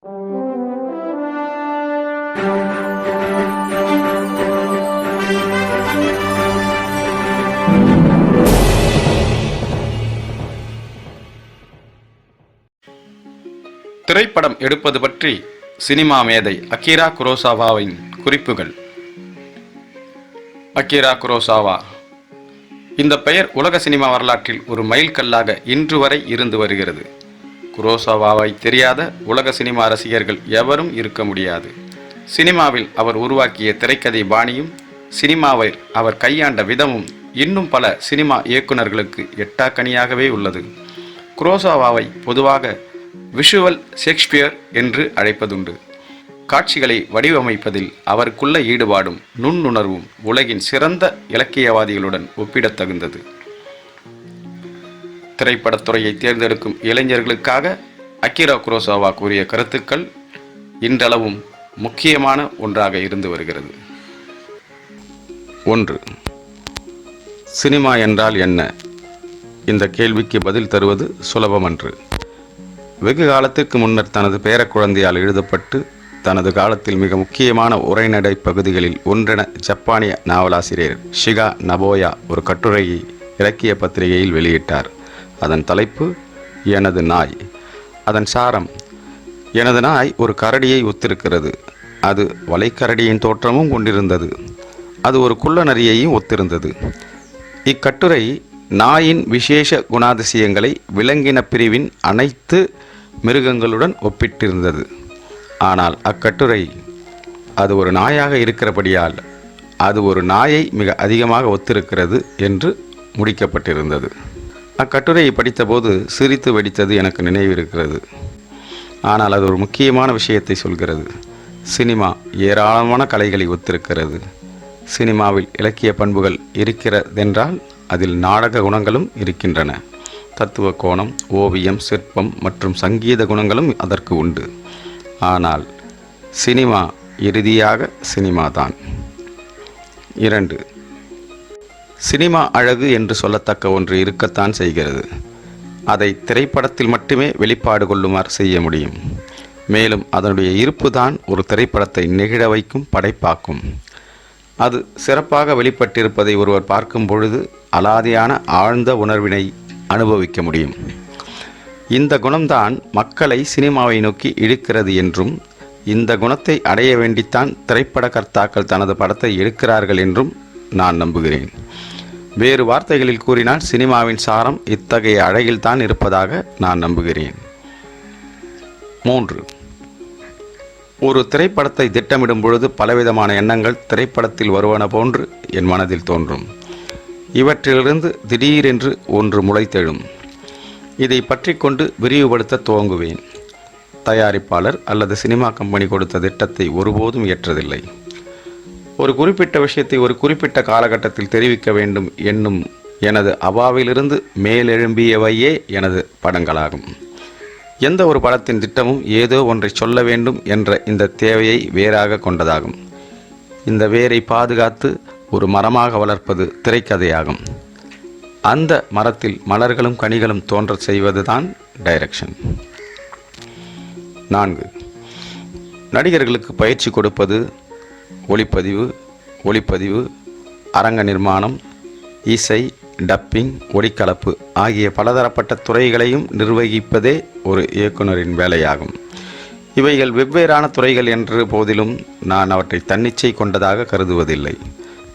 திரைப்படம் எடுப்பது பற்றி சினிமா மேதை அகிரா குரோசாவாவின் குறிப்புகள். அகிரா குரோசாவா இந்த பெயர் உலக சினிமா வரலாற்றில் ஒரு மைல்கல்லாக இன்று வரை இருந்து வருகிறது. குரோசாவாவை தெரியாத உலக சினிமா ரசிகர்கள் எவரும் இருக்க முடியாது. சினிமாவில் அவர் உருவாக்கிய திரைக்கதை பாணியும் சினிமாவை அவர் கையாண்ட விதமும் இன்னும் பல சினிமா இயக்குநர்களுக்கு எட்டாக்கனியாகவே உள்ளது. குரோசாவாவை பொதுவாக விஷுவல் ஷேக்ஸ்பியர் என்று அழைப்பதுண்டு. காட்சிகளை வடிவமைப்பதில் அவருக்குள்ள ஈடுபாடும் நுண்ணுணர்வும் உலகின் சிறந்த இலக்கியவாதிகளுடன் ஒப்பிடத்தகுந்தது. திரைப்படத்துறையை தேர்ந்தெடுக்கும் இளைஞர்களுக்காக அகிரா குரோசாவா கூறிய கருத்துக்கள் இன்றளவும் முக்கியமான ஒன்றாக இருந்து வருகிறது. 1. சினிமா என்றால் என்ன? இந்த கேள்விக்கு பதில் தருவது சுலபமன்று. வெகு காலத்திற்கு முன்னர் தனது பேரக்குழந்தையால் எழுதப்பட்டு தனது காலத்தில் மிக முக்கியமான உரைநடை பகுதிகளில் ஒன்றென ஜப்பானிய நாவலாசிரியர் ஷிகா நபோயா ஒரு கட்டுரையை இலக்கிய பத்திரிகையில் வெளியிட்டார். அதன் தலைப்பு எனது நாய். அதன் சாரம்: எனது நாய் ஒரு கரடியை ஒத்திருக்கிறது. அது வலைக்கரடியின் தோற்றமும் கொண்டிருந்தது. அது ஒரு குள்ள நரியையும் ஒத்திருந்தது. இக்கட்டுரை நாயின் விசேஷ குணாதிசயங்களை விலங்கின பிரிவின் அனைத்து மிருகங்களுடன் ஒப்பிட்டிருந்தது. ஆனால் அக்கட்டுரை அது ஒரு நாயாக இருக்கிறபடியால் அது ஒரு நாயை மிக அதிகமாக ஒத்திருக்கிறது என்று முடிக்கப்பட்டிருந்தது. அக்கட்டுரையை படித்தபோது சிரித்து வெடித்தது எனக்கு நினைவிருக்கிறது. ஆனால் அது ஒரு முக்கியமான விஷயத்தை சொல்கிறது. சினிமா ஏராளமான கலைகளை ஒத்திருக்கிறது. சினிமாவில் இலக்கிய பண்புகள் இருக்கிறதென்றால் அதில் நாடக குணங்களும் இருக்கின்றன. தத்துவ கோணம், ஓவியம், சிற்பம் மற்றும் சங்கீத குணங்களும் அதற்கு உண்டு. ஆனால் சினிமா இறுதியாக சினிமாதான். 2. சினிமா அழகு என்று சொல்லத்தக்க ஒன்று இருக்கத்தான் செய்கிறது. அதை திரைப்படத்தில் மட்டுமே வெளிப்பாடு கொள்ளுமாறு செய்ய முடியும். மேலும் அதனுடைய இருப்பு தான் ஒரு திரைப்படத்தை நெகிழ வைக்கும் படைப்பாக்கும். அது சிறப்பாக வெளிப்பட்டிருப்பதை ஒருவர் பார்க்கும் பொழுது அலாதியான ஆழ்ந்த உணர்வினை அனுபவிக்க முடியும். இந்த குணம்தான் மக்களை சினிமாவை நோக்கி இழுக்கிறது என்றும், இந்த குணத்தை அடைய வேண்டித்தான் திரைப்பட கர்த்தாக்கள் தனது படத்தை எடுக்கிறார்கள் என்றும் நான் நம்புகிறேன். வேறு வார்த்தைகளில் கூறினால் சினிமாவின் சாரம் இத்தகைய அழகில்தான் இருப்பதாக நான் நம்புகிறேன். 3. ஒரு திரைப்படத்தை திட்டமிடும் பொழுது பலவிதமான எண்ணங்கள் திரைப்படத்தில் வருவன போன்று என் மனதில் தோன்றும். இவற்றிலிருந்து திடீரென்று ஒன்று முளைத்தெழும். இதை பற்றி கொண்டு விரிவுபடுத்த துவங்குவேன். தயாரிப்பாளர் அல்லது சினிமா கம்பெனி கொடுத்த திட்டத்தை ஒருபோதும் ஏற்றதில்லை. ஒரு குறிப்பிட்ட விஷயத்தை ஒரு குறிப்பிட்ட காலகட்டத்தில் தெரிவிக்க வேண்டும் என்னும் எனது அவாவிலிருந்து மேலெழும்பியவையே எனது படங்களாகும். எந்த ஒரு படத்தின் திட்டமும் ஏதோ ஒன்றை சொல்ல வேண்டும் என்ற இந்த தேவையை வேறாக கொண்டதாகும். இந்த வேரை பாதுகாத்து ஒரு மரமாக வளர்ப்பது திரைக்கதையாகும். அந்த மரத்தில் மலர்களும் கனிகளும் தோன்ற செய்வதுதான் டைரக்ஷன். 4. நடிகர்களுக்கு பயிற்சி கொடுப்பது, ஒளிப்பதிவு, அரங்க நிர்மாணம், இசை, டப்பிங், ஒளிக்கலப்பு ஆகிய பலதரப்பட்ட துறைகளையும் நிர்வகிப்பதே ஒரு இயக்குனரின் வேலையாகும். இவைகள் வெவ்வேறான துறைகள் என்ற போதிலும் நான் அவற்றை தன்னிச்சை கொண்டதாக கருதுவதில்லை.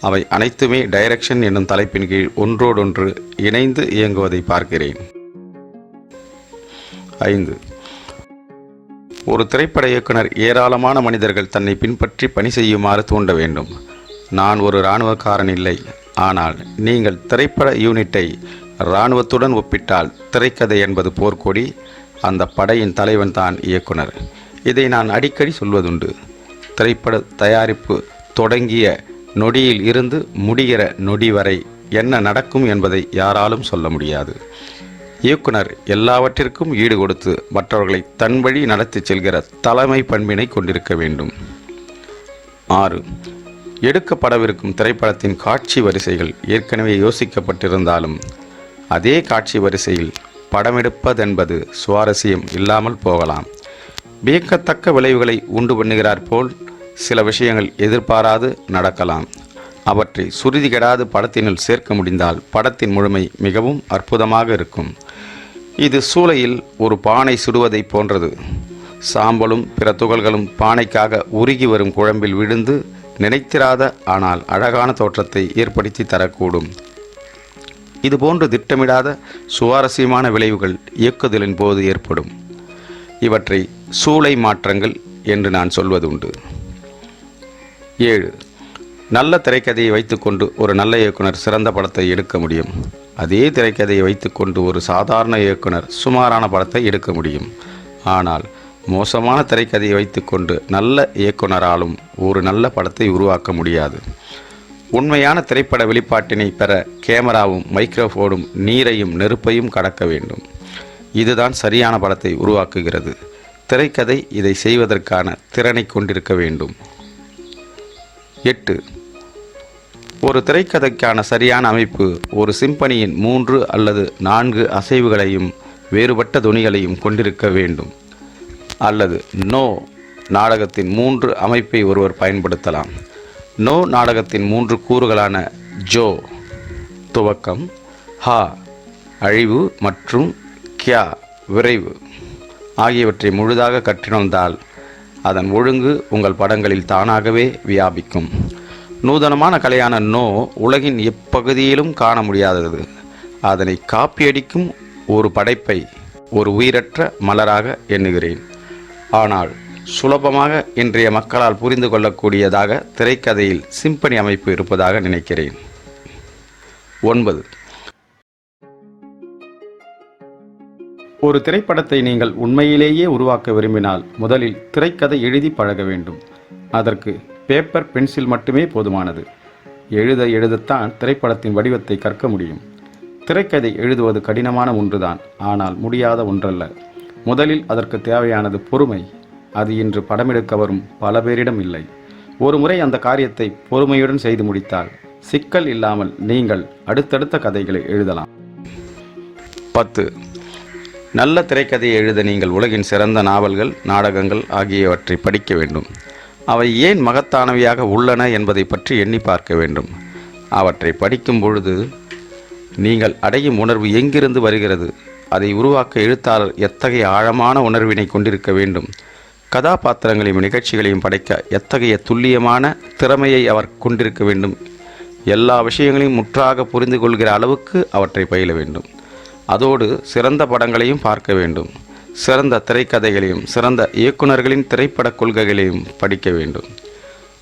அவை அனைத்துமே டைரக்ஷன் என்னும் தலைப்பின் கீழ் ஒன்றோடொன்று இணைந்து இயங்குவதை பார்க்கிறேன். 5. ஒரு திரைப்பட இயக்குனர் ஏராளமான மனிதர்கள் தன்னை பின்பற்றி பணி செய்யுமாறு தூண்ட வேண்டும். நான் ஒரு இராணுவக்காரன் இல்லை. ஆனால் நீங்கள் திரைப்பட யூனிட்டை இராணுவத்துடன் ஒப்பிட்டால் திரைக்கதை என்பது போர்க்கொடி, அந்த படையின் தலைவன் தான் இயக்குனர். இதை நான் அடிக்கடி சொல்வதுண்டு. திரைப்பட தயாரிப்பு தொடங்கிய நொடியில் இருந்து முடிகிற நொடி வரை என்ன நடக்கும் என்பதை யாராலும் சொல்ல முடியாது. இயக்குனர் எல்லாவற்றிற்கும் ஈடு கொடுத்து மற்றவர்களை தன் வழி நடத்தி செல்கிற தலைமை பண்பினை கொண்டிருக்க வேண்டும். 6. எடுக்கப்படவிருக்கும் திரைப்படத்தின் காட்சி வரிசைகள் ஏற்கனவே யோசிக்கப்பட்டிருந்தாலும் அதே காட்சி வரிசையில் படமெடுப்பதென்பது சுவாரஸ்யம் இல்லாமல் போகலாம். வியக்கத்தக்க விளைவுகளை உண்டு பண்ணுகிறார் போல் சில விஷயங்கள் எதிர்பாராது நடக்கலாம். அவற்றை சுருதி கெடாது படத்தினுள் சேர்க்க முடிந்தால் படத்தின் முழுமை மிகவும் அற்புதமாக இருக்கும். இது சூளையில் ஒரு பானை சுடுவதை போன்றது. சாம்பலும் பிற துகள்களும் பானைக்காக உருகி வரும் குழம்பில் விழுந்து நினைத்திராத ஆனால் அழகான தோற்றத்தை ஏற்படுத்தி தரக்கூடும். இதுபோன்று திட்டமிடாத சுவாரஸ்யமான விளைவுகள் இயக்குதலின் போது ஏற்படும். இவற்றை சூளை மாற்றங்கள் என்று நான் சொல்வதுண்டு. 7. நல்ல திரைக்கதையை வைத்துக்கொண்டு ஒரு நல்ல இயக்குனர் சிறந்த படத்தை எடுக்க முடியும். அதே திரைக்கதையை வைத்துக்கொண்டு ஒரு சாதாரண இயக்குனர் சுமாரான படத்தை எடுக்க முடியும். ஆனால் மோசமான திரைக்கதையை வைத்துக்கொண்டு நல்ல இயக்குனராலும் ஒரு நல்ல படத்தை உருவாக்க முடியாது. உண்மையான திரைப்பட வெளிப்பாட்டினை பெற கேமராவும் மைக்ரோஃபோனும் நீரையும் நெருப்பையும் கடக்க வேண்டும். இதுதான் சரியான படத்தை உருவாக்குகிறது. திரைக்கதை இதை செய்வதற்கான திறனை கொண்டிருக்க வேண்டும். 8. ஒரு திரைக்கதைக்கான சரியான அமைப்பு ஒரு சிம்பனியின் 3 அல்லது 4 அசைவுகளையும் வேறுபட்ட தொனிகளையும் கொண்டிருக்க வேண்டும். அல்லது நோ நாடகத்தின் 3 அமைப்பை ஒருவர் பயன்படுத்தலாம். நோ நாடகத்தின் 3 கூறுகளான ஜோ துவக்கம், ஹா அழிவு மற்றும் கியா விரைவு ஆகியவற்றை முழுதாக கற்றிணர்ந்தால் அதன் ஒழுங்கு உங்கள் படங்களில் தானாகவே வியாபிக்கும். நூதனமான கலையான நோ உலகின் எப்பகுதியிலும் காண முடியாதது. அதனை காப்பியடிக்கும் ஒரு படைப்பை ஒரு உயிரற்ற மலராக எண்ணுகிறேன். ஆனால் சுலபமாக இன்றைய மக்களால் புரிந்து கொள்ளக்கூடியதாக திரைக்கதையில் சிம்பனி அமைப்பு இருப்பதாக நினைக்கிறேன். 9. ஒரு திரைப்படத்தை நீங்கள் உண்மையிலேயே உருவாக்க விரும்பினால் முதலில் திரைக்கதை எழுதி பழக வேண்டும். அதற்கு பேப்பர் பென்சில் மட்டுமே போதுமானது. எழுதத்தான் திரைப்படத்தின் வடிவத்தை கற்க முடியும். திரைக்கதை எழுதுவது கடினமான ஒன்றுதான், ஆனால் முடியாத ஒன்றல்ல. முதலில் அதற்கு தேவையானது பொறுமை. அது இன்று படமெடுக்க வரும் பல பேரிடம் இல்லை. ஒரு முறை அந்த காரியத்தை பொறுமையுடன் செய்து முடித்தால் சிக்கல் இல்லாமல் நீங்கள் அடுத்தடுத்த கதைகளை எழுதலாம். 10. நல்ல திரைக்கதையை எழுத நீங்கள் உலகின் சிறந்த நாவல்கள், நாடகங்கள் ஆகியவற்றை படிக்க வேண்டும். அவை ஏன் மகத்தானவையாக உள்ளன என்பதை பற்றி எண்ணி பார்க்க வேண்டும். அவற்றை படிக்கும் பொழுது நீங்கள் அடையும் உணர்வு எங்கிருந்து வருகிறது? அதை உருவாக்க எழுத்தாளர் எத்தகைய ஆழமான உணர்வினை கொண்டிருக்க வேண்டும்? கதாபாத்திரங்களையும் நிகழ்ச்சிகளையும் படைக்க எத்தகைய துல்லியமான திறமையை அவர் கொண்டிருக்க வேண்டும்? எல்லா விஷயங்களையும் முற்றாக புரிந்து கொள்கிற அளவுக்கு அவற்றை பயில வேண்டும். அதோடு சிறந்த படங்களையும் பார்க்க வேண்டும். சிறந்த திரைக்கதைகளையும் சிறந்த இயக்குநர்களின் திரைப்பட கொள்கைகளையும் படிக்க வேண்டும்.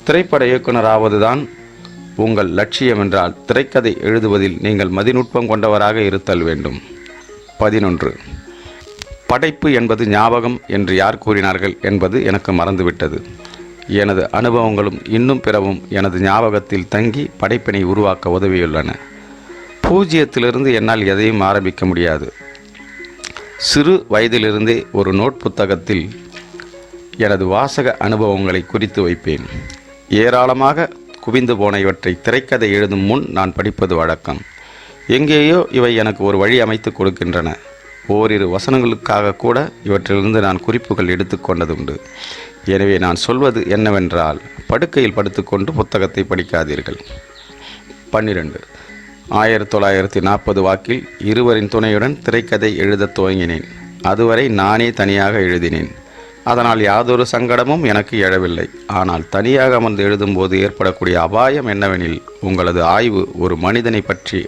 திரைப்பட இயக்குனராவதுதான் உங்கள் லட்சியம் என்றால் திரைக்கதை எழுதுவதில் நீங்கள் மதிநுட்பம் கொண்டவராக இருத்தல் வேண்டும். 11. படைப்பு என்பது ஞாபகம் என்று யார் கூறினார்கள் என்பது எனக்கு மறந்துவிட்டது. எனது அனுபவங்களும் இன்னும் பிறவும் எனது ஞாபகத்தில் தங்கி படைப்பினை உருவாக்க உதவியுள்ளன. பூஜ்ஜியத்திலிருந்து என்னால் எதையும் ஆரம்பிக்க முடியாது. சிறு வயதிலிருந்தே ஒரு நோட் புத்தகத்தில் எனது வாசக அனுபவங்களை குறித்து வைப்பேன். ஏராளமாக குவிந்து போன இவற்றை திரைக்கதை எழுதும் முன் நான் படிப்பது வழக்கம். எங்கேயோ இவை எனக்கு ஒரு வழி அமைத்து கொடுக்கின்றன. ஓரிரு வசனங்களுக்காக கூட இவற்றிலிருந்து நான் குறிப்புகள் எடுத்துக்கொண்டதுண்டு. எனவே நான் சொல்வது என்னவென்றால், படுக்கையில் படுத்துக்கொண்டு புத்தகத்தை படிக்காதீர்கள். 12. 1940 வாக்கில் இருவரின் துணையுடன் திரைக்கதை எழுதத் துவங்கினேன். அதுவரை நானே தனியாக எழுதினேன். அதனால் யாதொரு சங்கடமும் எனக்கு எழவில்லை. ஆனால் தனியாக அமர்ந்து எழுதும்போது ஏற்படக்கூடிய அபாயம் என்னவெனில், உங்களது ஆய்வு ஒரு மனிதனை பற்றி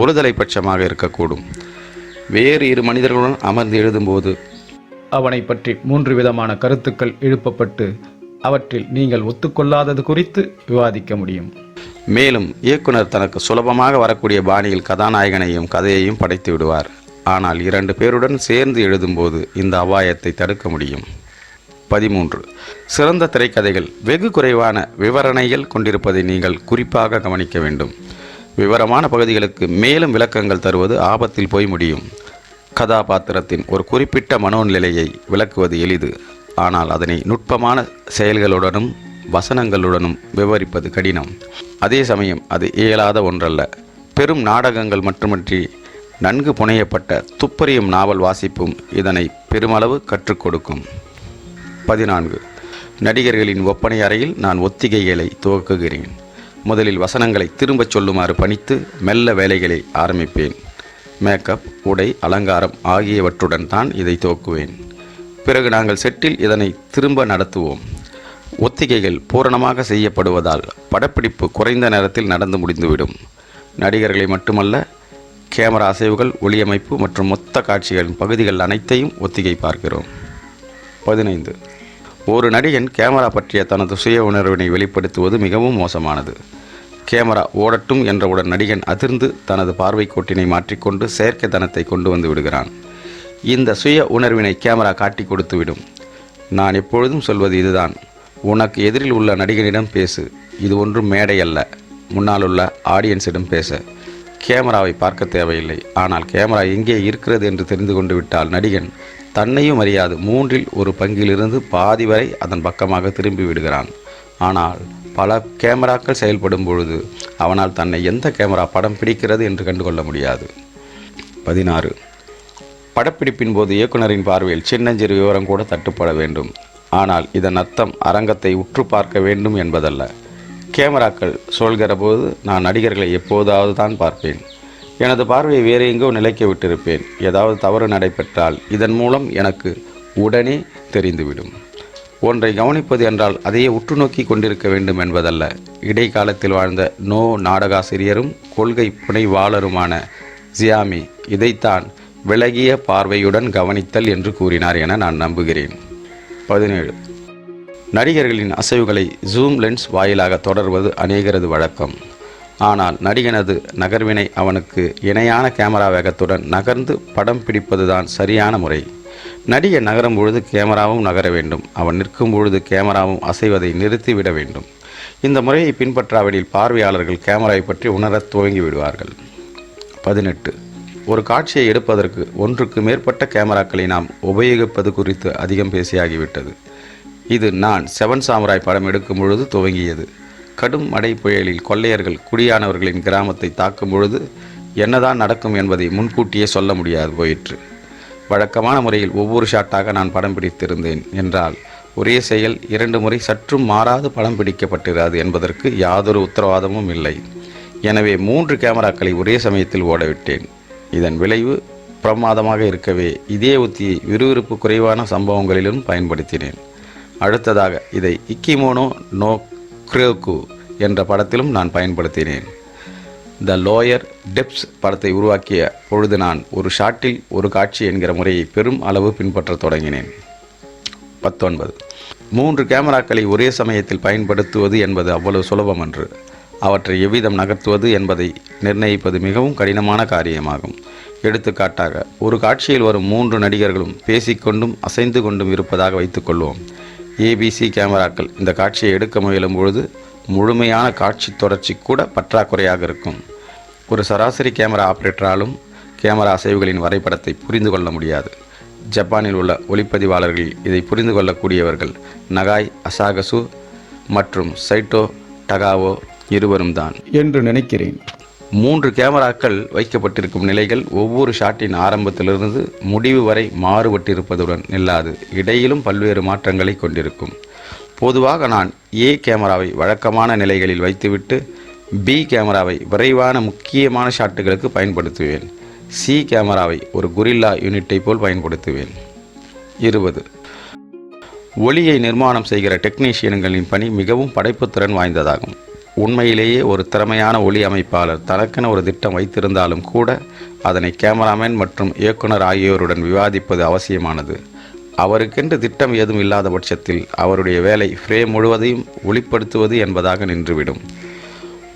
ஒருதலை பட்சமாக இருக்கக்கூடும். வேறு 2 மனிதர்களுடன் அமர்ந்து எழுதும்போது அவனை பற்றி 3 விதமான கருத்துக்கள் எழுப்பப்பட்டு அவற்றில் நீங்கள் ஒத்துக்கொள்ளாதது குறித்து விவாதிக்க முடியும். மேலும் இயக்குனர் தனக்கு சுலபமாக வரக்கூடிய பாணியில் கதாநாயகனையும் கதையையும் படைத்து விடுவார். ஆனால் 2 பேருடன் சேர்ந்து எழுதும்போது இந்த அபாயத்தை தடுக்க முடியும். 13. சிறந்த திரைக்கதைகள் வெகு குறைவான விவரணைகள் கொண்டிருப்பதை நீங்கள் குறிப்பாக கவனிக்க வேண்டும். விவரமான பகுதிகளுக்கு மேலும் விளக்கங்கள் தருவது ஆபத்தில் போய் முடியும். கதாபாத்திரத்தின் ஒரு குறிப்பிட்ட மனோநிலையை விளக்குவது எளிது. ஆனால் அதனை நுட்பமான செயல்களுடனும் வசனங்களுடனும் விவரிப்பது கடினம். அதே சமயம் அது இயலாத ஒன்றல்ல. பெரும் நாடகங்கள் மட்டுமன்றி நன்கு புனையப்பட்ட துப்பறியும் நாவல் வாசிப்பும் இதனை பெருமளவு கற்றுக் கொடுக்கும். 14. நடிகர்களின் ஒப்பனை அறையில் நான் ஒத்திகைகளை துவக்குகிறேன். முதலில் வசனங்களை திரும்பச் சொல்லுமாறு பணித்து மெல்ல வேலைகளை ஆரம்பிப்பேன். மேக்கப், உடை, அலங்காரம் ஆகியவற்றுடன் தான் இதை துவக்குவேன். பிறகு நாங்கள் செட்டில் இதனை திரும்ப நடத்துவோம். ஒத்திகைகள் பூரணமாக செய்யப்படுவதால் படப்பிடிப்பு குறைந்த நேரத்தில் நடந்து முடிந்துவிடும். நடிகர்களை மட்டுமல்ல, கேமரா அசைவுகள், ஒளியமைப்பு மற்றும் மொத்த காட்சிகளின் பகுதிகள் அனைத்தையும் ஒத்திகை பார்க்கிறோம். 15. ஒரு நடிகன் கேமரா பற்றிய தனது சுய உணர்வினை வெளிப்படுத்துவது மிகவும் மோசமானது. கேமரா ஓடட்டும் என்றவுடன் நடிகன் அதிர்ந்து தனது பார்வை கோட்டினை மாற்றிக்கொண்டு செயற்கைத்தனத்தை கொண்டு வந்து விடுகிறான். இந்த சுய உணர்வினை கேமரா காட்டி கொடுத்துவிடும். நான் எப்பொழுதும் சொல்வது இதுதான்: உனக்கு எதிரில் உள்ள நடிகனிடம் பேசு. இது ஒன்றும் மேடை அல்ல. முன்னால் உள்ள ஆடியன்ஸிடம் பேச கேமராவை பார்க்க தேவையில்லை. ஆனால் கேமரா எங்கே இருக்கிறது என்று தெரிந்து கொண்டு விட்டால் நடிகன் தன்னையும் அறியாது 1/3 பங்கிலிருந்து பாதி வரை அதன் பக்கமாக திரும்பி விடுகிறான். ஆனால் பல கேமராக்கள் செயல்படும் பொழுது அவனால் தன்னை எந்த கேமரா படம் பிடிக்கிறது என்று கண்டுகொள்ள முடியாது. 16. படப்பிடிப்பின் போது இயக்குனரின் பார்வையில் சின்னஞ்சிறு விவரம் கூட தட்டுப்பட வேண்டும். ஆனால் இதன் அர்த்தம் அரங்கத்தை உற்று பார்க்க வேண்டும் என்பதல்ல. கேமராக்கள் சொல்கிற போது நான் நடிகர்களை எப்போதாவது தான் பார்ப்பேன். எனது பார்வையை வேறு எங்கோ நிலைக்க விட்டிருப்பேன். ஏதாவது தவறு நடைபெற்றால் இதன் மூலம் எனக்கு உடனே தெரிந்துவிடும். ஒன்றை கவனிப்பது என்றால் அதையே உற்று நோக்கி கொண்டிருக்க வேண்டும் என்பதல்ல. இடைக்காலத்தில் வாழ்ந்த நாடகாசிரியரும் கொள்கை புனைவாளருமான ஜியாமி இதைத்தான் விலகிய பார்வையுடன் கவனித்தல் என்று கூறினார் என நான் நம்புகிறேன். 17. நடிகர்களின் அசைவுகளை ஜூம் லென்ஸ் வாயிலாக தொடர்வது அநேகரது வழக்கம். ஆனால் நடிகனது நகர்வினை அவனுக்கு இணையான கேமரா வேகத்துடன் நகர்ந்து படம் பிடிப்பதுதான் சரியான முறை. நடிகன் நகரும் பொழுது கேமராவும் நகர வேண்டும். அவன் நிற்கும் பொழுது கேமராவும் அசைவதை நிறுத்திவிட வேண்டும். இந்த முறையை பின்பற்றாவிடில் பார்வையாளர்கள் கேமராவை பற்றி உணரத் துவங்கி விடுவார்கள். 18. ஒரு காட்சியை எடுப்பதற்கு ஒன்றுக்கு மேற்பட்ட கேமராக்களை நாம் உபயோகிப்பது குறித்து அதிகம் பேசியாகிவிட்டது. இது நான் 7 சாமுராய் படம் எடுக்கும் பொழுது துவங்கியது. கடும் மழை புயலில் கொள்ளையர்கள் குடியானவர்களின் கிராமத்தை தாக்கும் பொழுது என்னதான் நடக்கும் என்பதை முன்கூட்டியே சொல்ல முடியாது போயிற்று. வழக்கமான முறையில் ஒவ்வொரு ஷாட்டாக நான் படம் பிடித்திருந்தேன் என்றால் ஒரே செயல் 2 முறை சற்றும் மாறாது படம் பிடிக்கப்பட்டிராது என்பதற்கு யாதொரு உத்தரவாதமும் இல்லை. எனவே 3 கேமராக்களை ஒரே சமயத்தில் ஓடவிட்டேன். இதன் விளைவு பிரமாதமாக இருக்கவே இதே உத்தியை விறுவிறுப்பு குறைவான சம்பவங்களிலும் பயன்படுத்தினேன். அடுத்ததாக இதை இக்கிமோனோ நோ கிரோக்கு என்ற படத்திலும் நான் பயன்படுத்தினேன். த லோயர் டெப்ஸ் படத்தை உருவாக்கிய பொழுது நான் ஒரு ஷாட்டில் ஒரு காட்சி என்கிற முறையை பெரும் அளவு பின்பற்றத் தொடங்கினேன். 19. 3 கேமராக்களை ஒரே சமயத்தில் பயன்படுத்துவது என்பது அவ்வளவு சுலபமன்று. அவற்றை எவ்விதம் நகர்த்துவது என்பதை நிர்ணயிப்பது மிகவும் கடினமான காரியமாகும். எடுத்துக்காட்டாக, ஒரு காட்சியில் வரும் 3 நடிகர்களும் பேசிக்கொண்டும் அசைந்து கொண்டும் இருப்பதாக வைத்துக்கொள்வோம். ஏபிசி கேமராக்கள் இந்த காட்சியை எடுக்க முயலும் பொழுது முழுமையான காட்சி தொடர்ச்சி கூட பற்றாக்குறையாக இருக்கும். ஒரு சராசரி கேமரா ஆபரேட்டராலும் கேமரா அசைவுகளின் வரைபடத்தை புரிந்து கொள்ள முடியாது. ஜப்பானில் உள்ள ஒளிப்பதிவாளர்கள் இதை புரிந்து கொள்ளக்கூடியவர்கள் நகாய் அசாகசு மற்றும் சைட்டோ டகாவோ இருவரும் தான் என்று நினைக்கிறேன். 3 கேமராக்கள் வைக்கப்பட்டிருக்கும் நிலைகள் ஒவ்வொரு ஷாட்டின் ஆரம்பத்திலிருந்து முடிவு வரை மாறுபட்டிருப்பதுடன் நில்லாது இடையிலும் பல்வேறு மாற்றங்களை கொண்டிருக்கும். பொதுவாக நான் ஏ கேமராவை வழக்கமான நிலைகளில் வைத்துவிட்டு பி கேமராவை விரைவான முக்கியமான ஷாட்டுகளுக்கு பயன்படுத்துவேன். சி கேமராவை ஒரு குரில்லா யூனிட்டை போல் பயன்படுத்துவேன். 20. ஒளியை நிர்மாணம் செய்கிற டெக்னீஷியன்களின் பணி மிகவும் படைப்புத்திறன் வாய்ந்ததாகும். உண்மையிலேயே ஒரு திறமையான ஒளி அமைப்பாளர் தனக்கென ஒரு திட்டம் வைத்திருந்தாலும் கூட அதனை கேமராமேன் மற்றும் இயக்குனர் ஆகியோருடன் விவாதிப்பது அவசியமானது. அவருக்கென்று திட்டம் ஏதும் இல்லாத பட்சத்தில் அவருடைய வேலை ஃப்ரேம் முழுவதையும் ஒளிப்படுத்துவது என்பதாக நின்றுவிடும்.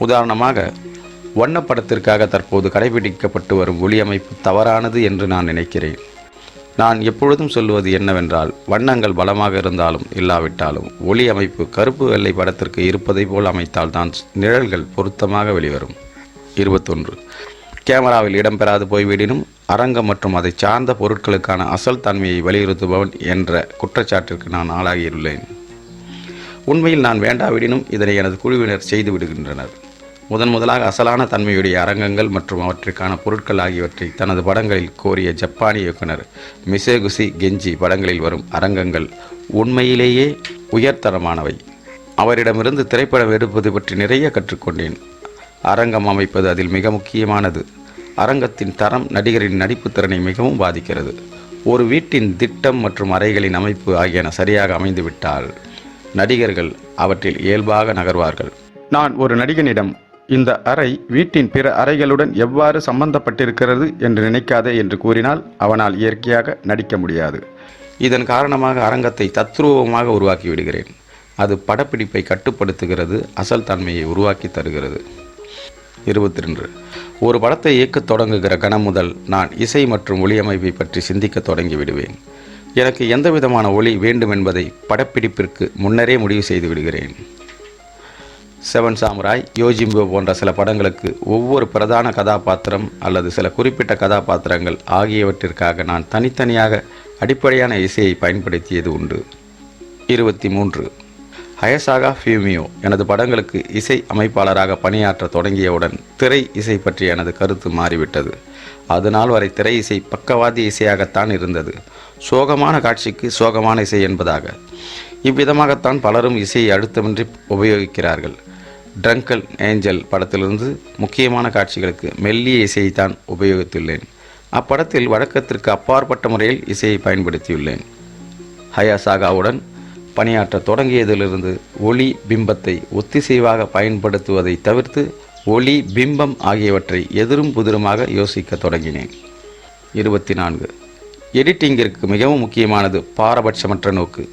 உதாரணமாக, வண்ணப்படத்திற்காக தற்போது கடைபிடிக்கப்பட்டு வரும் ஒளி அமைப்பு தவறானது என்று நான் நினைக்கிறேன். நான் எப்பொழுதும் சொல்வது என்னவென்றால், வண்ணங்கள் பலமாக இருந்தாலும் இல்லாவிட்டாலும் ஒளி அமைப்பு கருப்பு வெள்ளை படத்திற்கு இருப்பதை போல் அமைத்தால்தான் நிழல்கள் பொருத்தமாக வெளிவரும். 21. கேமராவில் இடம்பெறாது போய்விடினும் அரங்கம் மற்றும் அதை சார்ந்த பொருட்களுக்கான அசல் தன்மையை வலியுறுத்துபவன் என்ற குற்றச்சாட்டிற்கு நான் ஆளாகியுள்ளேன். உண்மையில் நான் வேண்டாவிடினும் இதனை எனது குழுவினர் செய்து விடுகின்றனர். முதலாக அசலான தன்மையுடைய அரங்கங்கள் மற்றும் அவற்றிற்கான பொருட்கள் ஆகியவற்றை தனது படங்களில் கோரிய ஜப்பானிய இயக்குனர் மிசேகுசி கெஞ்சி படங்களில் வரும் அரங்கங்கள் உண்மையிலேயே உயர்தரமானவை. அவரிடமிருந்து திரைப்படம் எடுப்பது பற்றி நிறைய கற்றுக்கொண்டேன். அரங்கம் அமைப்பது அதில் மிக முக்கியமானது. அரங்கத்தின் தரம் நடிகரின் நடிப்பு திறனை மிகவும் பாதிக்கிறது. ஒரு வீட்டின் திட்டம் மற்றும் அறைகளின் அமைப்பு ஆகியன சரியாக அமைந்துவிட்டால் நடிகர்கள் அவற்றில் இயல்பாக நகர்வார்கள். நான் ஒரு நடிகனிடம் இந்த அறை வீட்டின் பிற அறைகளுடன் எவ்வாறு சம்பந்தப்பட்டிருக்கிறது என்று நினைக்காதே என்று கூறினால் அவனால் இயற்கையாக நடிக்க முடியாது. இதன் காரணமாக அரங்கத்தை தத்ரூபமாக உருவாக்கி விடுகிறேன். அது படப்பிடிப்பை கட்டுப்படுத்துகிறது, அசல் தன்மையை உருவாக்கி தருகிறது. 22. ஒரு படத்தை இயக்கத் தொடங்குகிற கணம் முதல் நான் இசை மற்றும் ஒளியமைப்பை பற்றி சிந்திக்க தொடங்கி விடுவேன். எனக்கு எந்த விதமான ஒளி வேண்டும் என்பதை படப்பிடிப்பிற்கு முன்னரே முடிவு செய்து விடுகிறேன். 7 சாமுராய், யோஜிம்போ போன்ற சில படங்களுக்கு ஒவ்வொரு பிரதான கதாபாத்திரம் அல்லது சில குறிப்பிட்ட கதாபாத்திரங்கள் ஆகியவற்றிற்காக நான் தனித்தனியாக அடிப்படையான இசையை பயன்படுத்தியது உண்டு. 23. ஹயசாகா ஃபியூமியோ எனது படங்களுக்கு இசை அமைப்பாளராக பணியாற்ற தொடங்கியவுடன் திரை இசை பற்றி எனது கருத்து மாறிவிட்டது. அதுநாள் வரை திரை இசை பக்கவாதிய இசையாகத்தான் இருந்தது. சோகமான காட்சிக்கு சோகமான இசை என்பதாக. இவ்விதமாகத்தான் பலரும் இசையை அழுத்தமின்றி உபயோகிக்கிறார்கள். ட்ரங்கன் ஏஞ்சல் படத்திலிருந்து முக்கியமான காட்சிகளுக்கு மெல்லிய இசையைத்தான் உபயோகித்துள்ளேன். அப்படத்தில் வழக்கத்திற்கு அப்பாற்பட்ட முறையில் இசையை பயன்படுத்தியுள்ளேன். ஹயாசாகாவுடன் பணியாற்ற தொடங்கியதிலிருந்து ஒளி பிம்பத்தை ஒத்திசைவாக பயன்படுத்துவதை தவிர்த்து ஒளி பிம்பம் ஆகியவற்றை எதிரும் புதிருமாக யோசிக்க தொடங்கினேன். 24. எடிட்டிங்கிற்கு மிகவும் முக்கியமானது பாரபட்சமற்ற நோக்கு.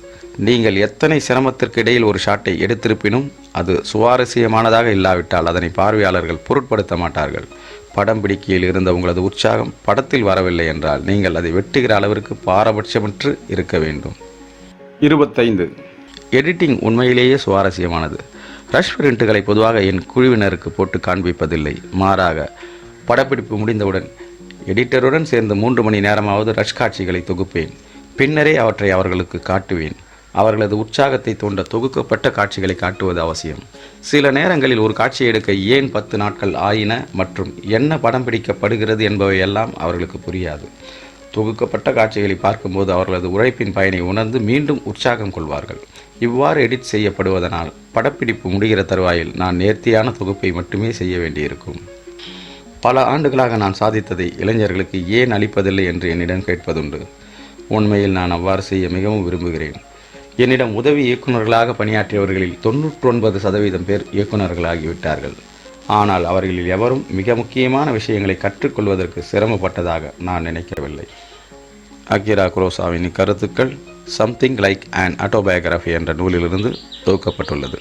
நீங்கள் எத்தனை சிரமத்திற்கு இடையில் ஒரு ஷாட்டை எடுத்திருப்பினும் அது சுவாரஸ்யமானதாக இல்லாவிட்டால் அதனை பார்வையாளர்கள் பொருட்படுத்த மாட்டார்கள். படம் பிடிக்கையில் இருந்த உங்களது உற்சாகம் படத்தில் வரவில்லை என்றால் நீங்கள் அதை வெட்டுகிற அளவிற்கு பாரபட்சமற்று இருக்க வேண்டும். 25. எடிட்டிங் உண்மையிலேயே சுவாரஸ்யமானது. ரஷ் பிரிண்ட்டுகளை பொதுவாக என் குழுவினருக்கு போட்டு காண்பிப்பதில்லை. மாறாக படப்பிடிப்பு முடிந்தவுடன் எடிட்டருடன் சேர்ந்து 3 மணி நேரமாவது ரஷ் காட்சிகளை தொகுப்பேன். பின்னரே அவற்றை அவர்களுக்கு காட்டுவேன். அவர்களது உற்சாகத்தை தூண்ட தொகுக்கப்பட்ட காட்சிகளை காட்டுவது அவசியம். சில நேரங்களில் ஒரு காட்சியை எடுக்க ஏன் 10 நாட்கள் ஆயின மற்றும் என்ன படம் பிடிக்கப்படுகிறது என்பவையெல்லாம் அவர்களுக்கு புரியாது. தொகுக்கப்பட்ட காட்சிகளை பார்க்கும்போது அவர்களது உழைப்பின் பயனை உணர்ந்து மீண்டும் உற்சாகம் கொள்வார்கள். இவ்வாறு எடிட் செய்யப்படுவதனால் படப்பிடிப்பு முடிகிற தருவாயில் நான் நேர்த்தியான தொகுப்பை மட்டுமே செய்ய வேண்டியிருக்கும். பல ஆண்டுகளாக நான் சாதித்ததை இளைஞர்களுக்கு ஏன் அளிப்பதில்லை என்று என்னிடம் கேட்பதுண்டு. உண்மையில் நான் அவ்வாறு செய்ய மிகவும் விரும்புகிறேன். என்னிடம் உதவி இயக்குநர்களாக பணியாற்றியவர்களில் 99% பேர் இயக்குநர்களாகிவிட்டார்கள். ஆனால் அவர்களில் எவரும் மிக முக்கியமான விஷயங்களை கற்றுக்கொள்வதற்கு சிரமப்பட்டதாக நான் நினைக்கவில்லை. அகிரா குரோசாவின் கருத்துக்கள் சம்திங் லைக் அன் ஆட்டோபயோகிராஃபி என்ற நூலிலிருந்து தொகுக்கப்பட்டுள்ளது.